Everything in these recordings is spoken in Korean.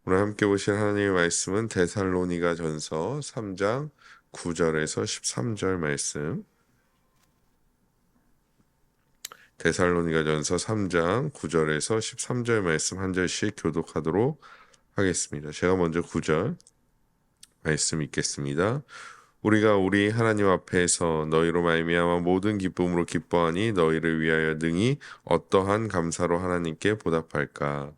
오늘 함께 보실 하나님의 말씀은 데살로니가 전서 3장 9절에서 13절 말씀. 데살로니가 전서 3장 9절에서 13절 말씀 한 절씩 교독하도록 하겠습니다. 제가 먼저 9절 말씀 읽겠습니다. 우리가 우리 하나님 앞에서 너희로 말미암아 모든 기쁨으로 기뻐하니 너희를 위하여 능히 어떠한 감사로 하나님께 보답할까.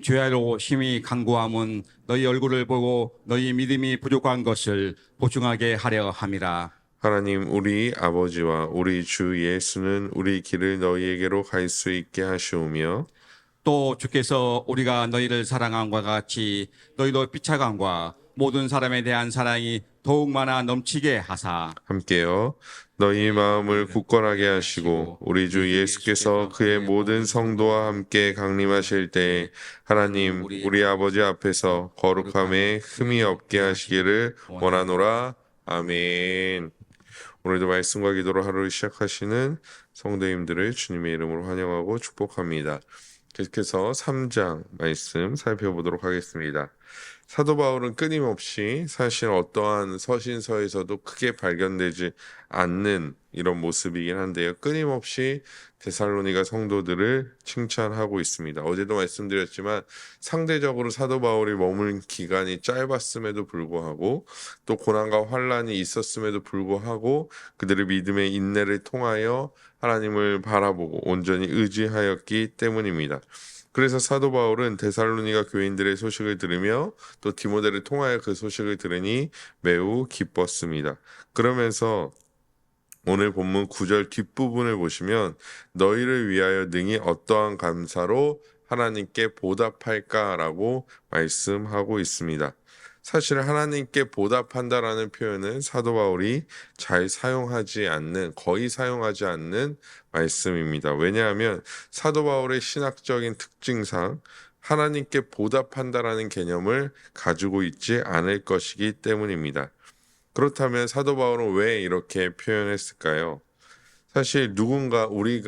주야로 심히 간구함은 너희 얼굴을 보고 너희 믿음이 부족한 것을 보충하게 하려 함이라. 하나님 우리 아버지와 우리 주 예수는 우리 길을 너희에게로 갈 수 있게 하시오며 또 주께서 우리가 너희를 사랑함과 같이 너희도 삐차감과 모든 사람에 대한 사랑이 더욱 많아 넘치게 하사 함께요. 너희 마음을 굳건하게 하시고 우리 주 예수께서 그의 모든 성도와 함께 강림하실 때 하나님 우리 아버지 앞에서 거룩함에 흠이 없게 하시기를 원하노라. 아멘. 오늘도 말씀과 기도로 하루를 시작하시는 성도님들을 주님의 이름으로 환영하고 축복합니다. 계속해서 3장 말씀 살펴보도록 하겠습니다. 사도 바울은 끊임없이 사실 어떠한 서신서에서도 크게 발견되지 않는 이런 모습이긴 한데요. 끊임없이 데살로니가 성도들을 칭찬하고 있습니다. 어제도 말씀드렸지만 상대적으로 사도 바울이 머문 기간이 짧았음에도 불구하고 또 고난과 환란이 있었음에도 불구하고 그들의 믿음의 인내를 통하여 하나님을 바라보고 온전히 의지하였기 때문입니다. 그래서 사도 바울은 데살로니가 교인들의 소식을 들으며 또 디모데를 통하여 그 소식을 들으니 매우 기뻤습니다. 그러면서 오늘 본문 9절 뒷부분을 보시면 너희를 위하여 능히 어떠한 감사로 하나님께 보답할까라고 말씀하고 있습니다. 사실 하나님께 보답한다라는 표현은 사도 바울이 잘 사용하지 않는, 거의 사용하지 않는 말씀입니다. 왜냐하면 사도 바울의 신학적인 특징상 하나님께 보답한다라는 개념을 가지고 있지 않을 것이기 때문입니다. 그렇다면 사도 바울은 왜 이렇게 표현했을까요? 사실 우리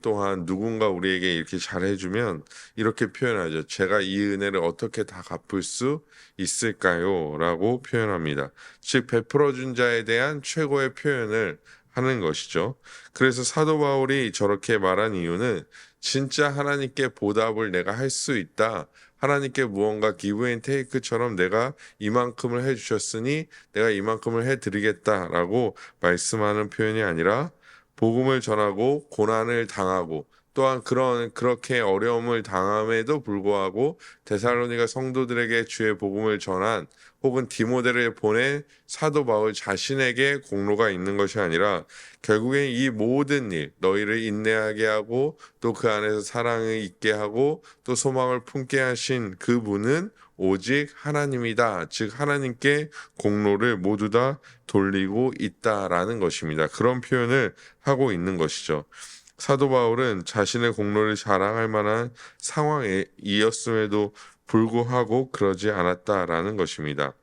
또한 누군가 우리에게 이렇게 잘해주면 이렇게 표현하죠. 제가 이 은혜를 어떻게 다 갚을 수 있을까요? 라고 표현합니다. 즉 베풀어준 자에 대한 최고의 표현을 하는 것이죠. 그래서 사도 바울이 저렇게 말한 이유는 진짜 하나님께 보답을 내가 할 수 있다. 하나님께 무언가 기브 앤 테이크처럼 내가 이만큼을 해주셨으니 내가 이만큼을 해드리겠다라고 말씀하는 표현이 아니라 복음을 전하고 고난을 당하고 또한 그렇게 어려움을 당함에도 불구하고 데살로니가 성도들에게 주의 복음을 전한 혹은 디모데를 보낸 사도 바울 자신에게 공로가 있는 것이 아니라 결국엔 이 모든 일 너희를 인내하게 하고 또 그 안에서 사랑을 있게 하고 또 소망을 품게 하신 그분은 오직 하나님이다. 즉 하나님께 공로를 모두 다 돌리고 있다라는 것입니다. 그런 표현을 하고 있는 것이죠. 사도 바울은 자신의 공로를 자랑할 만한 상황이었음에도 불구하고 그러지 않았다라는 것입니다.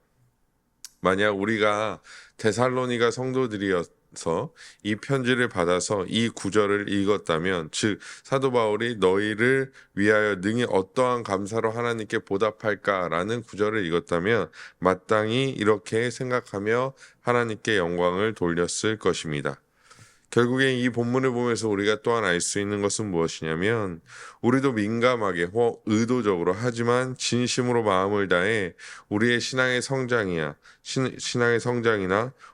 만약 우리가 데살로니가 성도들이어서 이 편지를 받아서 이 구절을 읽었다면, 즉 사도 바울이 너희를 위하여 능히 어떠한 감사로 하나님께 보답할까라는 구절을 읽었다면 마땅히 이렇게 생각하며 하나님께 영광을 돌렸을 것입니다. 결국엔 이 본문을 보면서 우리가 또한 알 수 있는 것은 무엇이냐면 우리도 민감하게 혹 의도적으로 하지만 진심으로 마음을 다해 우리의 신앙의 성장이나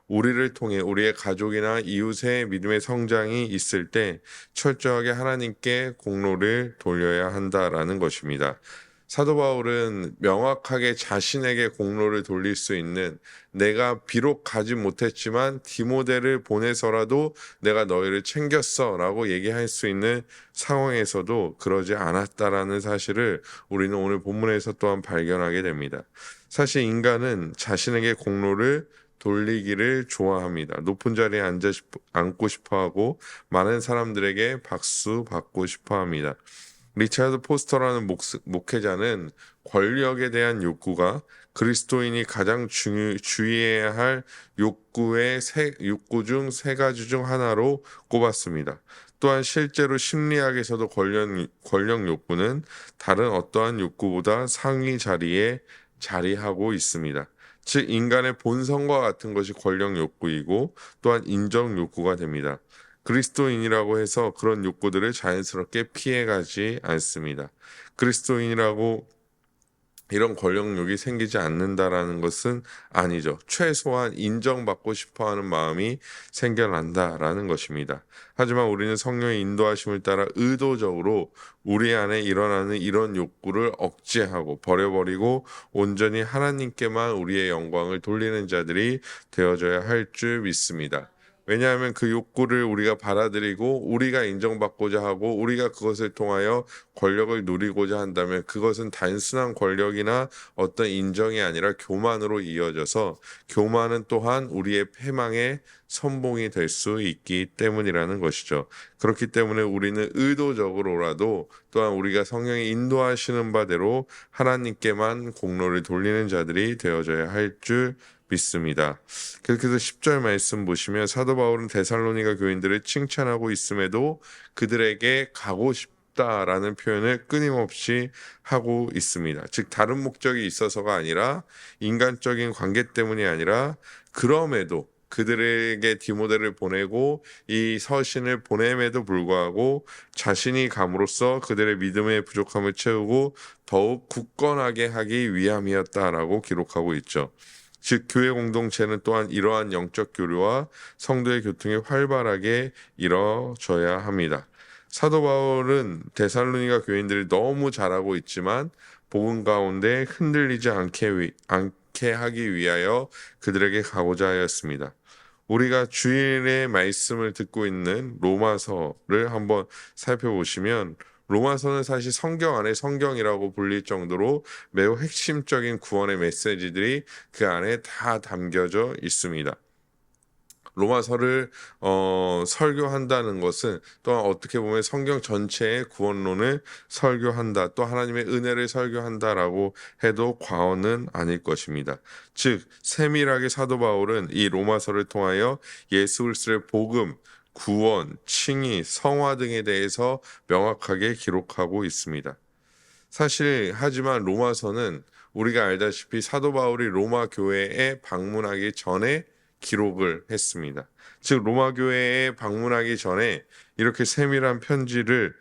우리를 통해 우리의 가족이나 이웃의 믿음의 성장이 있을 때 철저하게 하나님께 공로를 돌려야 한다라는 것입니다. 사도 바울은 명확하게 자신에게 공로를 돌릴 수 있는 내가 비록 가지 못했지만 디모데를 보내서라도 내가 너희를 챙겼어 라고 얘기할 수 있는 상황에서도 그러지 않았다라는 사실을 우리는 오늘 본문에서 또한 발견하게 됩니다. 사실 인간은 자신에게 공로를 돌리기를 좋아합니다. 높은 자리에 앉고 싶어 하고 많은 사람들에게 박수 받고 싶어 합니다. 리차드 포스터라는 목회자는 권력에 대한 욕구가 그리스도인이 가장 주의해야 할 욕구 중 세 가지 중 하나로 꼽았습니다. 또한 실제로 심리학에서도 권력 욕구는 다른 어떠한 욕구보다 상위 자리에 자리하고 있습니다. 즉, 인간의 본성과 같은 것이 권력 욕구이고 또한 인정 욕구가 됩니다. 그리스도인이라고 해서 그런 욕구들을 자연스럽게 피해가지 않습니다. 그리스도인이라고 이런 권력욕이 생기지 않는다라는 것은 아니죠. 최소한 인정받고 싶어 하는 마음이 생겨난다라는 것입니다. 하지만 우리는 성령의 인도하심을 따라 의도적으로 우리 안에 일어나는 이런 욕구를 억제하고 버려버리고 온전히 하나님께만 우리의 영광을 돌리는 자들이 되어져야 할 줄 믿습니다. 왜냐하면 그 욕구를 우리가 받아들이고 우리가 인정받고자 하고 우리가 그것을 통하여 권력을 누리고자 한다면 그것은 단순한 권력이나 어떤 인정이 아니라 교만으로 이어져서 교만은 또한 우리의 패망의 선봉이 될 수 있기 때문이라는 것이죠. 그렇기 때문에 우리는 의도적으로라도 또한 우리가 성령이 인도하시는 바대로 하나님께만 공로를 돌리는 자들이 되어져야 할 줄 믿습니다. 그렇게 해서 10절 말씀 보시면 사도 바울은 데살로니가 교인들을 칭찬하고 있음에도 그들에게 가고 싶다라는 표현을 끊임없이 하고 있습니다. 즉 다른 목적이 있어서가 아니라 인간적인 관계 때문이 아니라 그럼에도 그들에게 디모데를 보내고 이 서신을 보냄에도 불구하고 자신이 감으로써 그들의 믿음의 부족함을 채우고 더욱 굳건하게 하기 위함이었다라고 기록하고 있죠. 즉 교회 공동체는 또한 이러한 영적 교류와 성도의 교통이 활발하게 이루어져야 합니다. 사도 바울은 데살로니가 교인들이 너무 잘하고 있지만 복음 가운데 흔들리지 않게 하기 위하여 그들에게 가고자 하였습니다. 우리가 주일의 말씀을 듣고 있는 로마서를 한번 살펴보시면 로마서는 사실 성경 안에 성경이라고 불릴 정도로 매우 핵심적인 구원의 메시지들이 그 안에 다 담겨져 있습니다. 로마서를 설교한다는 것은 또한 어떻게 보면 성경 전체의 구원론을 설교한다, 또 하나님의 은혜를 설교한다라고 해도 과언은 아닐 것입니다. 즉 세밀하게 사도 바울은 이 로마서를 통하여 예수 그리스도의 복음, 구원, 칭의, 성화 등에 대해서 명확하게 기록하고 있습니다. 사실 하지만 로마서는 우리가 알다시피 사도 바울이 로마 교회에 방문하기 전에 기록을 했습니다. 즉 로마 교회에 방문하기 전에 이렇게 세밀한 편지를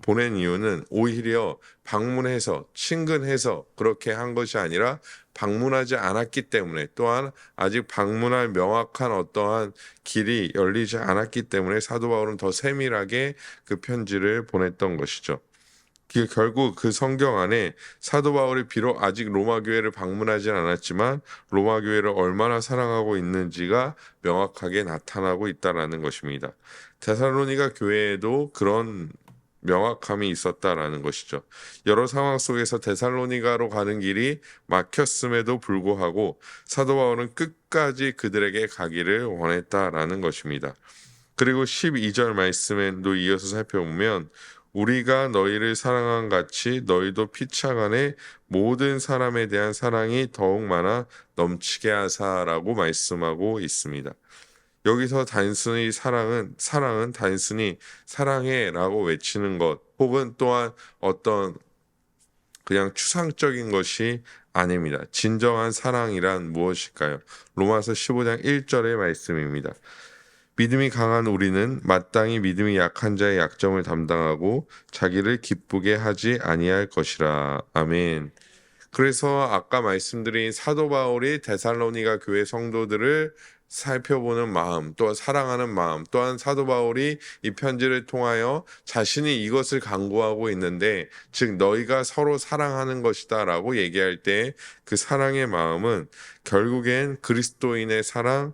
보낸 이유는 오히려 방문해서 친근해서 그렇게 한 것이 아니라 방문하지 않았기 때문에 또한 아직 방문할 명확한 어떠한 길이 열리지 않았기 때문에 사도 바울은 더 세밀하게 그 편지를 보냈던 것이죠. 결국 그 성경 안에 사도 바울이 비록 아직 로마 교회를 방문하진 않았지만 로마 교회를 얼마나 사랑하고 있는지가 명확하게 나타나고 있다라는 것입니다. 데살로니가 교회에도 그런 명확함이 있었다라는 것이죠. 여러 상황 속에서 데살로니가로 가는 길이 막혔음에도 불구하고 사도 바울은 끝까지 그들에게 가기를 원했다라는 것입니다. 그리고 12절 말씀에도 이어서 살펴보면 우리가 너희를 사랑한 같이 너희도 피차간에 모든 사람에 대한 사랑이 더욱 많아 넘치게 하사라고 말씀하고 있습니다. 여기서 단순히 사랑은 단순히 사랑해라고 외치는 것 혹은 또한 어떤 그냥 추상적인 것이 아닙니다. 진정한 사랑이란 무엇일까요? 로마서 15장 1절의 말씀입니다. 믿음이 강한 우리는 마땅히 믿음이 약한 자의 약점을 담당하고 자기를 기쁘게 하지 아니할 것이라. 아멘. 그래서 아까 말씀드린 사도 바울이 데살로니가 교회 성도들을 살펴보는 마음, 또한 사랑하는 마음, 또한 사도 바울이 이 편지를 통하여 자신이 이것을 강구하고 있는데, 즉 너희가 서로 사랑하는 것이다라고 얘기할 때 그 사랑의 마음은 결국엔 그리스도인의 사랑,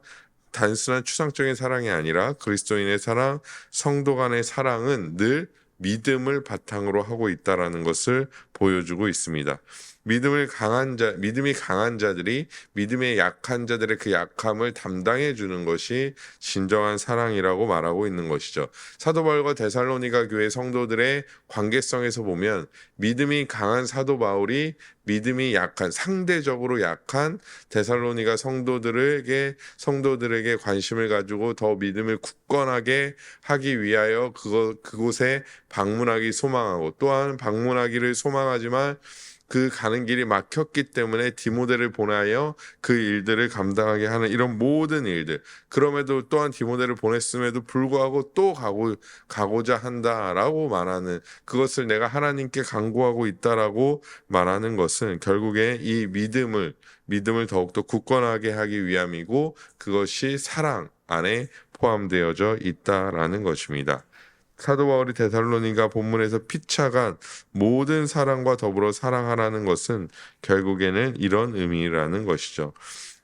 단순한 추상적인 사랑이 아니라 그리스도인의 사랑, 성도 간의 사랑은 늘 믿음을 바탕으로 하고 있다라는 것을 보여주고 있습니다. 믿음이 강한 자들이 믿음의 약한 자들의 그 약함을 담당해 주는 것이 진정한 사랑이라고 말하고 있는 것이죠. 사도 바울과 데살로니가 교회 성도들의 관계성에서 보면 믿음이 강한 사도 바울이 믿음이 약한, 상대적으로 약한 데살로니가 성도들에게 관심을 가지고 더 믿음을 굳건하게 하기 위하여 그곳에 방문하기 소망하고, 또한 방문하기를 소망하지만 그 가는 길이 막혔기 때문에 디모데를 보내어 그 일들을 감당하게 하는 이런 모든 일들, 그럼에도 또한 디모데를 보냈음에도 불구하고 또 가고자 한다라고 말하는, 그것을 내가 하나님께 간구하고 있다라고 말하는 것은 결국에 이 믿음을 더욱더 굳건하게 하기 위함이고, 그것이 사랑 안에 포함되어져 있다라는 것입니다. 사도 바울이 데살로니가 본문에서 피차간 모든 사랑과 더불어 사랑하라는 것은 결국에는 이런 의미라는 것이죠.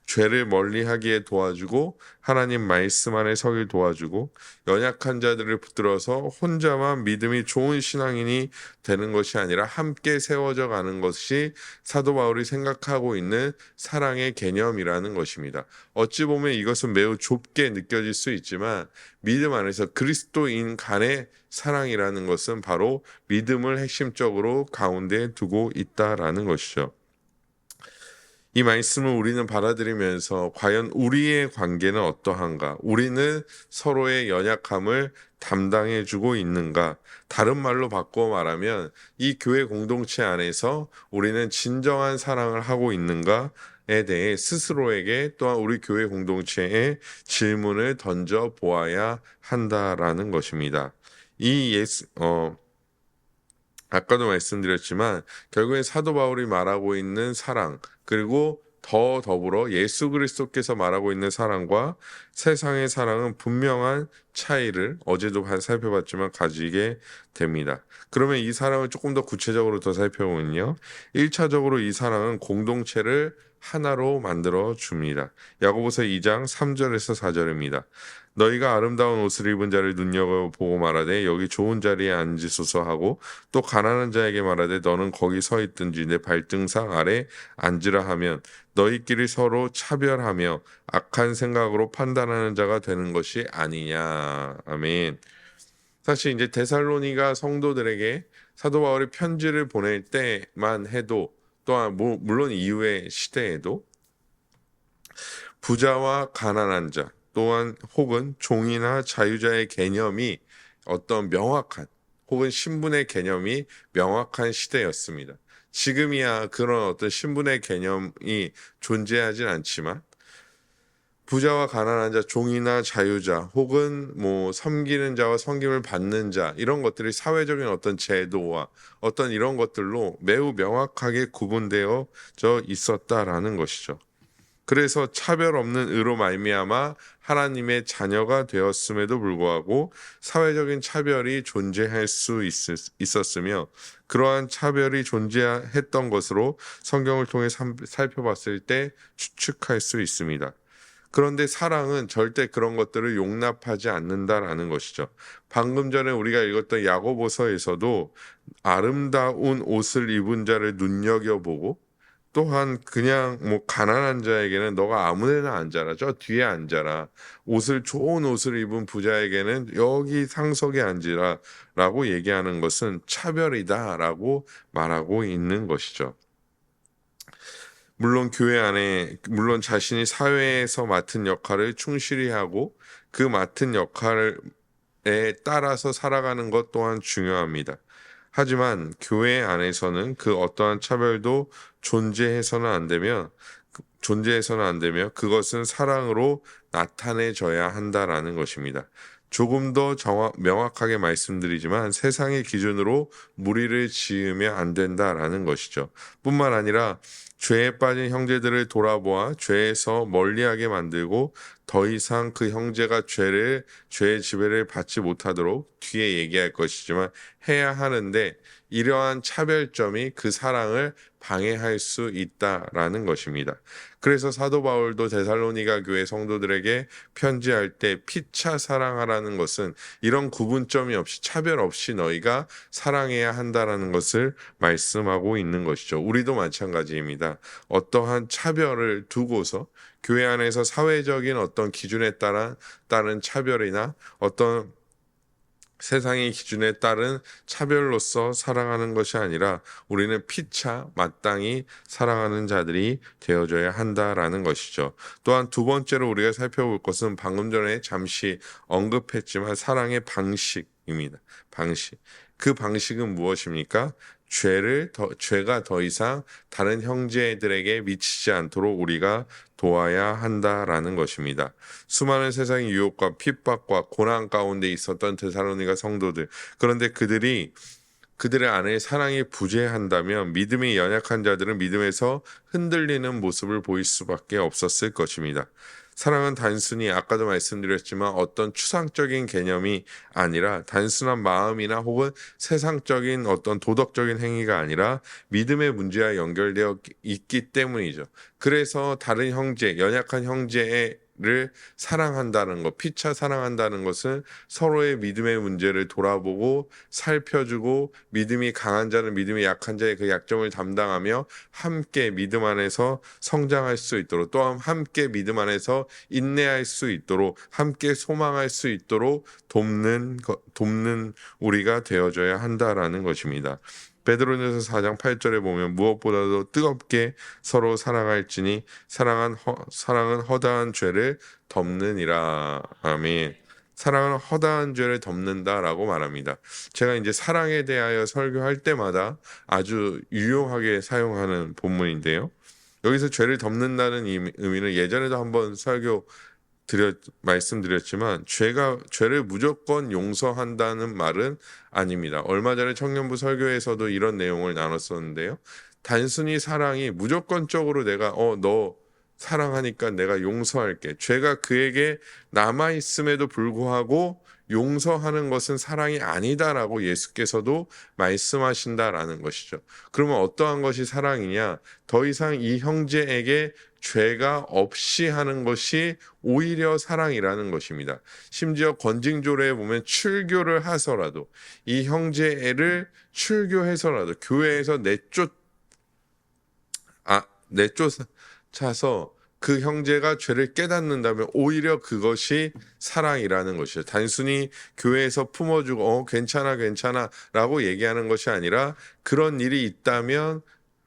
죄를 멀리하기에 도와주고 하나님 말씀 안에 서길 도와주고 연약한 자들을 붙들어서 혼자만 믿음이 좋은 신앙인이 되는 것이 아니라 함께 세워져 가는 것이 사도 바울이 생각하고 있는 사랑의 개념이라는 것입니다. 어찌 보면 이것은 매우 좁게 느껴질 수 있지만 믿음 안에서 그리스도인 간의 사랑이라는 것은 바로 믿음을 핵심적으로 가운데 두고 있다라는 것이죠. 이 말씀을 우리는 받아들이면서 과연 우리의 관계는 어떠한가? 우리는 서로의 연약함을 담당해주고 있는가? 다른 말로 바꿔 말하면 이 교회 공동체 안에서 우리는 진정한 사랑을 하고 있는가에 대해 스스로에게 또한 우리 교회 공동체에 질문을 던져 보아야 한다라는 것입니다. 아까도 말씀드렸지만 결국에 사도 바울이 말하고 있는 사랑, 그리고 더 더불어 예수 그리스도께서 말하고 있는 사랑과 세상의 사랑은 분명한 차이를 어제도 살펴봤지만 가지게 됩니다. 그러면 이 사랑을 조금 더 구체적으로 더 살펴보면요. 1차적으로 이 사랑은 공동체를 하나로 만들어 줍니다. 야고보서 2장 3절에서 4절입니다. 너희가 아름다운 옷을 입은 자를 눈여겨보고 말하되 여기 좋은 자리에 앉으소서 하고 또 가난한 자에게 말하되 너는 거기 서 있든지 내 발등상 아래 앉으라 하면 너희끼리 서로 차별하며 악한 생각으로 판단하는 자가 되는 것이 아니냐. 아멘. 사실 이제 데살로니가 성도들에게 사도 바울이 편지를 보낼 때만 해도, 또한 물론 이후의 시대에도 부자와 가난한 자, 또한 혹은 종이나 자유자의 개념이 어떤 명확한, 혹은 신분의 개념이 명확한 시대였습니다. 지금이야 그런 어떤 신분의 개념이 존재하진 않지만 부자와 가난한 자, 종이나 자유자, 혹은 섬기는 자와 섬김을 받는 자, 이런 것들이 사회적인 어떤 제도와 어떤 이런 것들로 매우 명확하게 구분되어져 있었다라는 것이죠. 그래서 차별 없는 의로 말미암아 하나님의 자녀가 되었음에도 불구하고 사회적인 차별이 존재할 수 있었으며, 그러한 차별이 존재했던 것으로 성경을 통해 살펴봤을 때 추측할 수 있습니다. 그런데 사랑은 절대 그런 것들을 용납하지 않는다라는 것이죠. 방금 전에 우리가 읽었던 야고보서에서도 아름다운 옷을 입은 자를 눈여겨보고, 또한 그냥 가난한 자에게는 너가 아무 데나 앉아라, 저 뒤에 앉아라, 좋은 옷을 입은 부자에게는 여기 상석에 앉으라 라고 얘기하는 것은 차별이다 라고 말하고 있는 것이죠. 물론 물론 자신이 사회에서 맡은 역할을 충실히 하고 그 맡은 역할에 따라서 살아가는 것 또한 중요합니다. 하지만 교회 안에서는 그 어떠한 차별도 존재해서는 안 되며 그것은 사랑으로 나타내져야 한다라는 것입니다. 조금 더 명확하게 말씀드리지만 세상의 기준으로 무리를 지으면 안 된다라는 것이죠. 뿐만 아니라 죄에 빠진 형제들을 돌아보아 죄에서 멀리하게 만들고 더 이상 그 형제가 죄의 지배를 받지 못하도록 뒤에 얘기할 것이지만 해야 하는데, 이러한 차별점이 그 사랑을 방해할 수 있다라는 것입니다. 그래서 사도 바울도 데살로니가 교회 성도들에게 편지할 때 피차 사랑하라는 것은 이런 구분점이 없이 차별 없이 너희가 사랑해야 한다라는 것을 말씀하고 있는 것이죠. 우리도 마찬가지입니다. 어떠한 차별을 두고서 교회 안에서 사회적인 어떤 기준에 따른 차별이나 어떤 세상의 기준에 따른 차별로서 사랑하는 것이 아니라 우리는 피차 마땅히 사랑하는 자들이 되어줘야 한다라는 것이죠. 또한 두 번째로 우리가 살펴볼 것은 방금 전에 잠시 언급했지만 사랑의 방식입니다. 방식. 그 방식은 무엇입니까? 죄가 더 이상 다른 형제들에게 미치지 않도록 우리가 도와야 한다라는 것입니다. 수많은 세상의 유혹과 핍박과 고난 가운데 있었던 데살로니가 성도들. 그런데 그들의 안에 사랑이 부재한다면 믿음이 연약한 자들은 믿음에서 흔들리는 모습을 보일 수밖에 없었을 것입니다. 사랑은 단순히 아까도 말씀드렸지만 어떤 추상적인 개념이 아니라 단순한 마음이나 혹은 세상적인 어떤 도덕적인 행위가 아니라 믿음의 문제와 연결되어 있기 때문이죠. 그래서 다른 형제, 연약한 형제를 사랑한다는 것, 피차 사랑한다는 것은 서로의 믿음의 문제를 돌아보고 살펴주고 믿음이 강한 자는 믿음이 약한 자의 그 약점을 담당하며 함께 믿음 안에서 성장할 수 있도록 또한 함께 믿음 안에서 인내할 수 있도록 함께 소망할 수 있도록 돕는 우리가 되어줘야 한다라는 것입니다. 베드로전서 4장 8절에 보면 무엇보다도 뜨겁게 서로 사랑할지니 사랑은 허다한 죄를 덮느니라. 아멘. 사랑은 허다한 죄를 덮는다라고 말합니다. 제가 이제 사랑에 대하여 설교할 때마다 아주 유용하게 사용하는 본문인데요. 여기서 죄를 덮는다는 의미는 예전에도 한번 말씀드렸지만 죄를 무조건 용서한다는 말은 아닙니다. 얼마 전에 청년부 설교에서도 이런 내용을 나눴었는데요. 단순히 사랑이 무조건적으로 내가 너 사랑하니까 내가 용서할게. 죄가 그에게 남아 있음에도 불구하고 용서하는 것은 사랑이 아니다라고 예수께서도 말씀하신다라는 것이죠. 그러면 어떠한 것이 사랑이냐? 더 이상 이 형제에게 죄가 없이 하는 것이 오히려 사랑이라는 것입니다. 심지어 건징조례에 보면 출교를 하서라도 이 형제를 출교해서라도 교회에서 내쫓아서 그 형제가 죄를 깨닫는다면 오히려 그것이 사랑이라는 것이죠. 단순히 교회에서 품어주고 괜찮아 라고 얘기하는 것이 아니라 그런 일이 있다면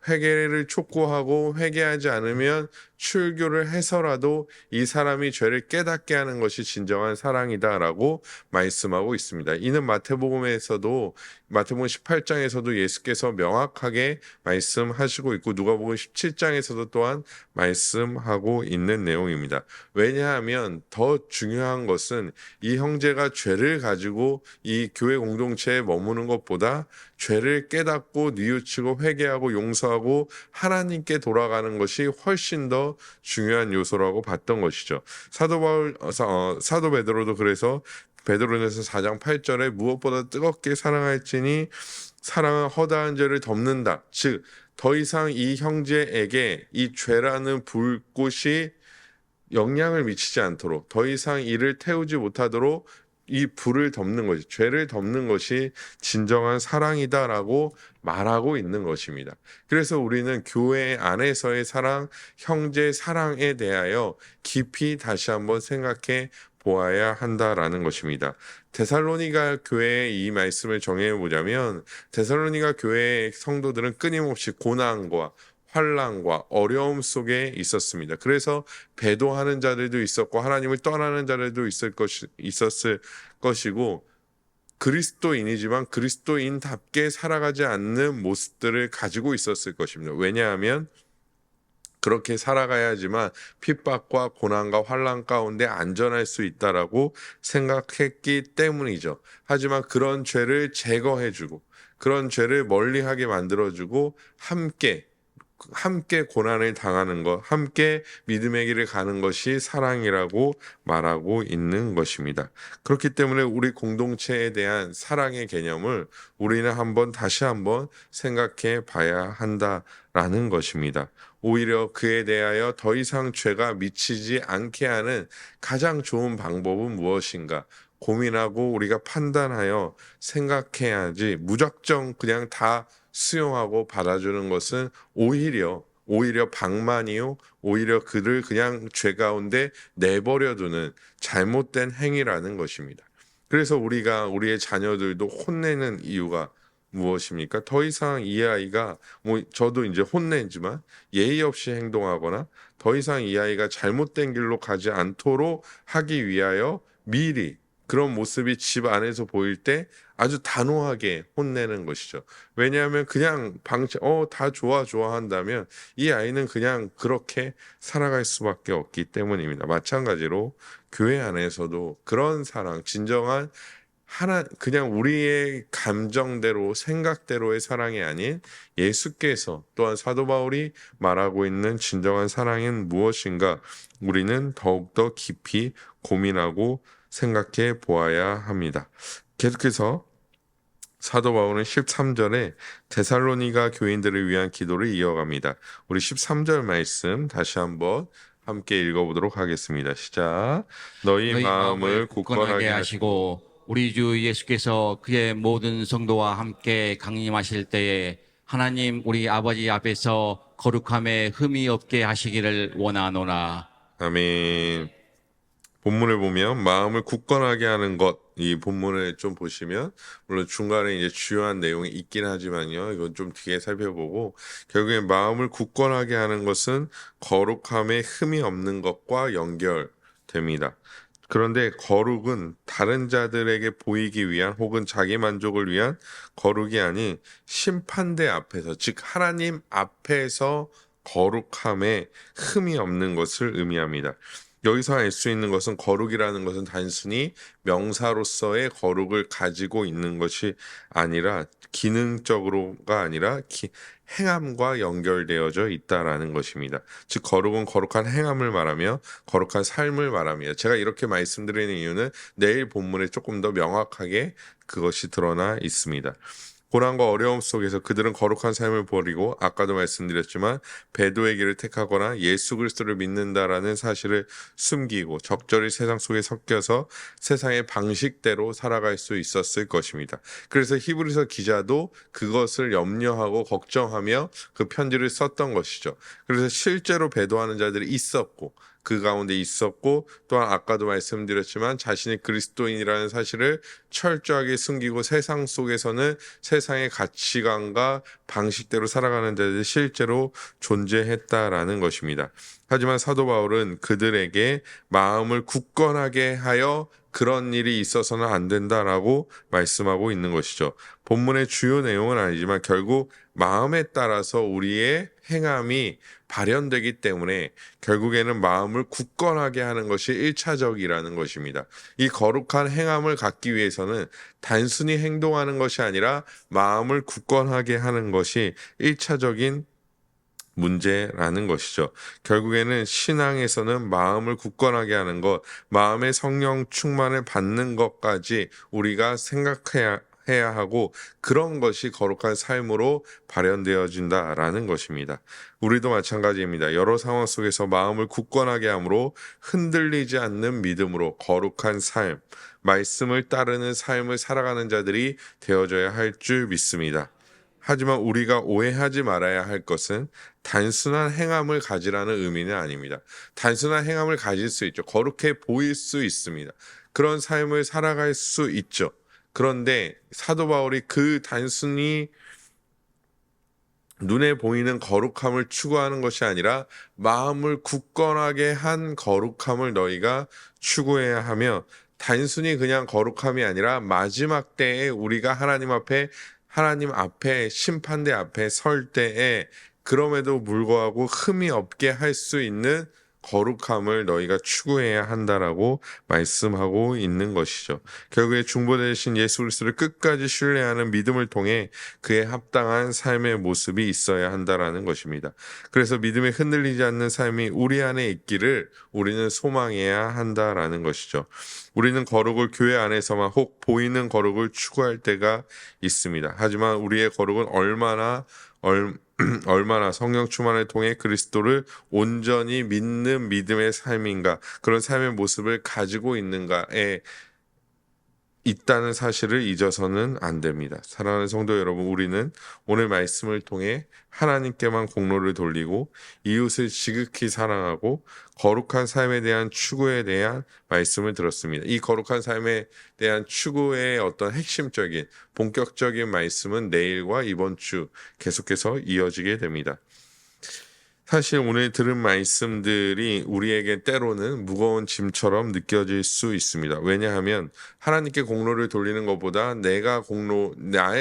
회개를 촉구하고 회개하지 않으면 출교를 해서라도 이 사람이 죄를 깨닫게 하는 것이 진정한 사랑이다라고 말씀하고 있습니다. 이는 마태복음 18장에서도 예수께서 명확하게 말씀하시고 있고 누가복음 17장에서도 또한 말씀하고 있는 내용입니다. 왜냐하면 더 중요한 것은 이 형제가 죄를 가지고 이 교회 공동체에 머무는 것보다 죄를 깨닫고 뉘우치고 회개하고 용서하고 하나님께 돌아가는 것이 훨씬 더 중요한 요소라고 봤던 것이죠. 사도 베드로도 그래서 베드로전서 4장 8절에 무엇보다 뜨겁게 사랑할지니 사랑은 허다한 죄를 덮는다. 즉 더 이상 이 형제에게 이 죄라는 불꽃이 영향을 미치지 않도록 더 이상 이를 태우지 못하도록 이 불을 덮는 것이 죄를 덮는 것이 진정한 사랑이다라고 말하고 있는 것입니다. 그래서 우리는 교회 안에서의 사랑, 형제 사랑에 대하여 깊이 다시 한번 생각해 보아야 한다라는 것입니다. 데살로니가 교회의 이 말씀을 정해 보자면 데살로니가 교회의 성도들은 끊임없이 고난과 환난과 어려움 속에 있었습니다. 그래서 배도하는 자들도 있었고 하나님을 떠나는 자들도 있었을 것이고 그리스도인이지만 그리스도인답게 살아가지 않는 모습들을 가지고 있었을 것입니다. 왜냐하면 그렇게 살아가야지만 핍박과 고난과 환난 가운데 안전할 수 있다라고 생각했기 때문이죠. 하지만 그런 죄를 제거해주고 그런 죄를 멀리하게 만들어주고 함께 함께 고난을 당하는 것, 함께 믿음의 길을 가는 것이 사랑이라고 말하고 있는 것입니다. 그렇기 때문에 우리 공동체에 대한 사랑의 개념을 우리는 다시 한번 생각해 봐야 한다라는 것입니다. 오히려 그에 대하여 더 이상 죄가 미치지 않게 하는 가장 좋은 방법은 무엇인가? 고민하고 우리가 판단하여 생각해야지 무작정 그냥 다 수용하고 받아주는 것은 오히려 방만이요, 오히려 그를 그냥 죄 가운데 내버려두는 잘못된 행위라는 것입니다. 그래서 우리가 우리의 자녀들도 혼내는 이유가 무엇입니까? 더 이상 이 아이가 저도 이제 혼내지만 예의 없이 행동하거나 더 이상 이 아이가 잘못된 길로 가지 않도록 하기 위하여 미리 그런 모습이 집 안에서 보일 때 아주 단호하게 혼내는 것이죠. 왜냐하면 그냥 다 좋아한다면 이 아이는 그냥 그렇게 살아갈 수밖에 없기 때문입니다. 마찬가지로 교회 안에서도 그런 사랑, 진정한 그냥 우리의 감정대로 생각대로의 사랑이 아닌 예수께서 또한 사도 바울이 말하고 있는 진정한 사랑은 무엇인가 우리는 더욱더 깊이 고민하고 생각해 보아야 합니다. 계속해서 사도 바울은 13절에 데살로니가 교인들을 위한 기도를 이어갑니다. 우리 13절 말씀 다시 한번 함께 읽어보도록 하겠습니다. 시작. 너희 마음을 굳건하게 하시고 우리 주 예수께서 그의 모든 성도와 함께 강림하실 때에 하나님 우리 아버지 앞에서 거룩함에 흠이 없게 하시기를 원하노라. 아멘. 본문을 보면 마음을 굳건하게 하는 것, 이 본문을 좀 보시면 물론 중간에 이제 주요한 내용이 있긴 하지만요. 이건 좀 뒤에 살펴보고 결국에 마음을 굳건하게 하는 것은 거룩함에 흠이 없는 것과 연결됩니다. 그런데 거룩은 다른 자들에게 보이기 위한 혹은 자기 만족을 위한 거룩이 아닌 심판대 앞에서, 즉 하나님 앞에서 거룩함에 흠이 없는 것을 의미합니다. 여기서 알 수 있는 것은 거룩이라는 것은 단순히 명사로서의 거룩을 가지고 있는 것이 아니라 기능적으로가 아니라 행함과 연결되어져 있다라는 것입니다. 즉 거룩은 거룩한 행함을 말하며 거룩한 삶을 말합니다. 제가 이렇게 말씀드리는 이유는 내일 본문에 조금 더 명확하게 그것이 드러나 있습니다. 고난과 어려움 속에서 그들은 거룩한 삶을 버리고 아까도 말씀드렸지만 배도의 길을 택하거나 예수 그리스도를 믿는다라는 사실을 숨기고 적절히 세상 속에 섞여서 세상의 방식대로 살아갈 수 있었을 것입니다. 그래서 히브리서 기자도 그것을 염려하고 걱정하며 그 편지를 썼던 것이죠. 그래서 실제로 배도하는 자들이 있었고 그 가운데 있었고 또한 아까도 말씀드렸지만 자신이 그리스도인이라는 사실을 철저하게 숨기고 세상 속에서는 세상의 가치관과 방식대로 살아가는 자들이 실제로 존재했다라는 것입니다. 하지만 사도 바울은 그들에게 마음을 굳건하게 하여 그런 일이 있어서는 안 된다라고 말씀하고 있는 것이죠. 본문의 주요 내용은 아니지만 결국 마음에 따라서 우리의 행함이 발현되기 때문에 결국에는 마음을 굳건하게 하는 것이 1차적이라는 것입니다. 이 거룩한 행함을 갖기 위해서는 단순히 행동하는 것이 아니라 마음을 굳건하게 하는 것이 1차적인 문제라는 것이죠. 결국에는 신앙에서는 마음을 굳건하게 하는 것, 마음의 성령 충만을 받는 것까지 우리가 생각해야 하고 그런 것이 거룩한 삶으로 발현되어진다라는 것입니다. 우리도 마찬가지입니다. 여러 상황 속에서 마음을 굳건하게 함으로 흔들리지 않는 믿음으로 거룩한 삶, 말씀을 따르는 삶을 살아가는 자들이 되어져야 할 줄 믿습니다. 하지만 우리가 오해하지 말아야 할 것은 단순한 행함을 가지라는 의미는 아닙니다. 단순한 행함을 가질 수 있죠. 거룩해 보일 수 있습니다. 그런 삶을 살아갈 수 있죠. 그런데 사도 바울이 그 단순히 눈에 보이는 거룩함을 추구하는 것이 아니라 마음을 굳건하게 한 거룩함을 너희가 추구해야 하며 단순히 그냥 거룩함이 아니라 마지막 때에 우리가 하나님 앞에 심판대 앞에 설 때에 그럼에도 불구하고 흠이 없게 할 수 있는 거룩함을 너희가 추구해야 한다라고 말씀하고 있는 것이죠. 결국에 중보되신 예수 그리스도를 끝까지 신뢰하는 믿음을 통해 그에 합당한 삶의 모습이 있어야 한다라는 것입니다. 그래서 믿음에 흔들리지 않는 삶이 우리 안에 있기를 우리는 소망해야 한다라는 것이죠. 우리는 거룩을 교회 안에서만 혹 보이는 거룩을 추구할 때가 있습니다. 하지만 우리의 거룩은 얼마나 성령 충만을 통해 그리스도를 온전히 믿는 믿음의 삶인가, 그런 삶의 모습을 가지고 있는가에 있다는 사실을 잊어서는 안 됩니다. 사랑하는 성도 여러분, 우리는 오늘 말씀을 통해 하나님께만 공로를 돌리고 이웃을 지극히 사랑하고 거룩한 삶에 대한 추구에 대한 말씀을 들었습니다. 이 거룩한 삶에 대한 추구의 어떤 핵심적인 본격적인 말씀은 내일과 이번 주 계속해서 이어지게 됩니다. 사실 오늘 들은 말씀들이 우리에게 때로는 무거운 짐처럼 느껴질 수 있습니다. 왜냐하면 하나님께 공로를 돌리는 것보다 나의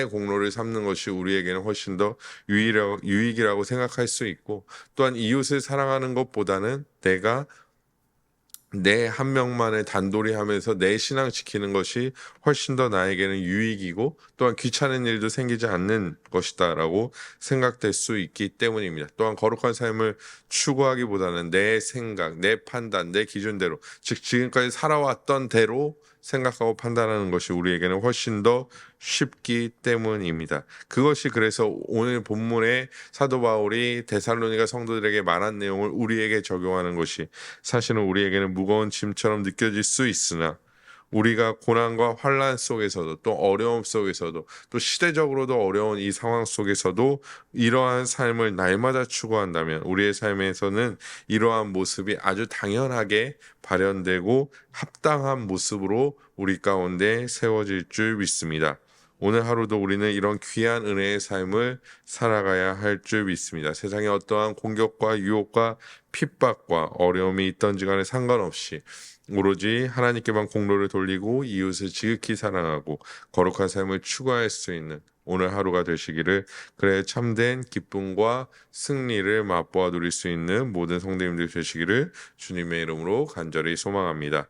공로를 삼는 것이 우리에게는 훨씬 더 유익이라고 생각할 수 있고, 또한 이웃을 사랑하는 것보다는 내가 내 한 명만을 단돌이 하면서 내 신앙 지키는 것이 훨씬 더 나에게는 유익이고 또한 귀찮은 일도 생기지 않는 것이다라고 생각될 수 있기 때문입니다. 또한 거룩한 삶을 추구하기보다는 내 생각, 내 판단, 내 기준대로, 즉 지금까지 살아왔던 대로 생각하고 판단하는 것이 우리에게는 훨씬 더 쉽기 때문입니다. 그것이 그래서 오늘 본문에 사도 바울이 데살로니가 성도들에게 말한 내용을 우리에게 적용하는 것이 사실은 우리에게는 무거운 짐처럼 느껴질 수 있으나, 우리가 고난과 환난 속에서도 또 어려움 속에서도 또 시대적으로도 어려운 이 상황 속에서도 이러한 삶을 날마다 추구한다면 우리의 삶에서는 이러한 모습이 아주 당연하게 발현되고 합당한 모습으로 우리 가운데 세워질 줄 믿습니다. 오늘 하루도 우리는 이런 귀한 은혜의 삶을 살아가야 할 줄 믿습니다. 세상에 어떠한 공격과 유혹과 핍박과 어려움이 있던지 간에 상관없이 오로지 하나님께만 공로를 돌리고 이웃을 지극히 사랑하고 거룩한 삶을 추구할 수 있는 오늘 하루가 되시기를, 그래 참된 기쁨과 승리를 맛보아 누릴 수 있는 모든 성도님들 되시기를 주님의 이름으로 간절히 소망합니다.